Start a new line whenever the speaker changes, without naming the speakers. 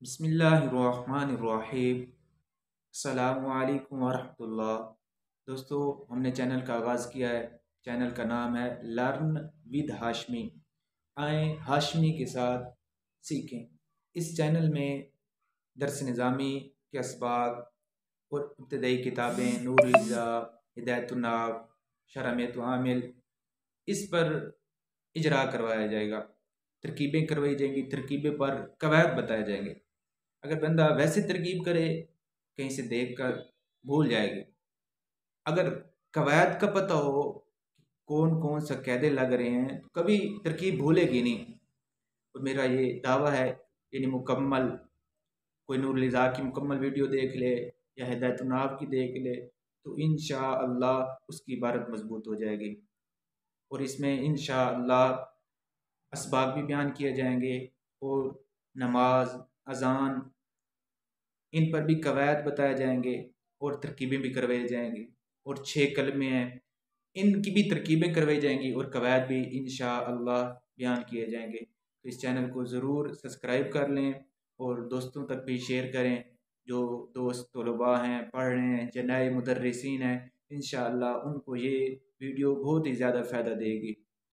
बिस्मिल्लाहिर्रहमानिर्रहीम। अस्सलामुअलैकुम वरहमतुल्लाह। दोस्तों, हमने चैनल का आगाज़ किया है। चैनल का नाम है लर्न विद हाशमी। आएँ हाशमी के साथ सीखें। इस चैनल में दर्स निज़ामी के असबाक और इब्तदाई किताबें नूर-ए-ज़ा, हिदायतुन्नाब, शरह आमिल इस पर इजरा करवाया जाएगा। तरकीबें करवाई जाएंगी, तरकीबें पर कवायद बताए जाएंगे। अगर बंदा वैसे तरकीब करे कहीं से देख कर भूल जाएगी। अगर कवायद का पता हो कौन कौन सा कायदे लग रहे हैं तो कभी तरकीब भूलेगी नहीं। और मेरा ये दावा है, यानी मुकम्मल कोई नूर-ए-ज़ा की मुकम्मल वीडियो देख ले या हिदायतुन्नाब की देख ले तो इंशाअल्लाह उसकी इबारत मजबूत हो जाएगी। और इसमें इंशाअल्लाह असबाब भी बयान किए जाएंगे और नमाज, अजान इन पर भी कवायद बताए जाएंगे और तरकीबें भी करवाई जाएंगी। और 6 कलमे हैं, इनकी भी तरकीबें करवाई जाएंगी और कवायद भी इंशाअल्लाह बयान किए जाएंगे। तो इस चैनल को ज़रूर सब्सक्राइब कर लें और दोस्तों तक भी शेयर करें। जो दोस्त तलबा हैं, पढ़ रहे हैं, जो नए मुदर्रिसीन हैं, इंशाअल्लाह उनको ये वीडियो बहुत ही ज़्यादा फ़ायदा देगी।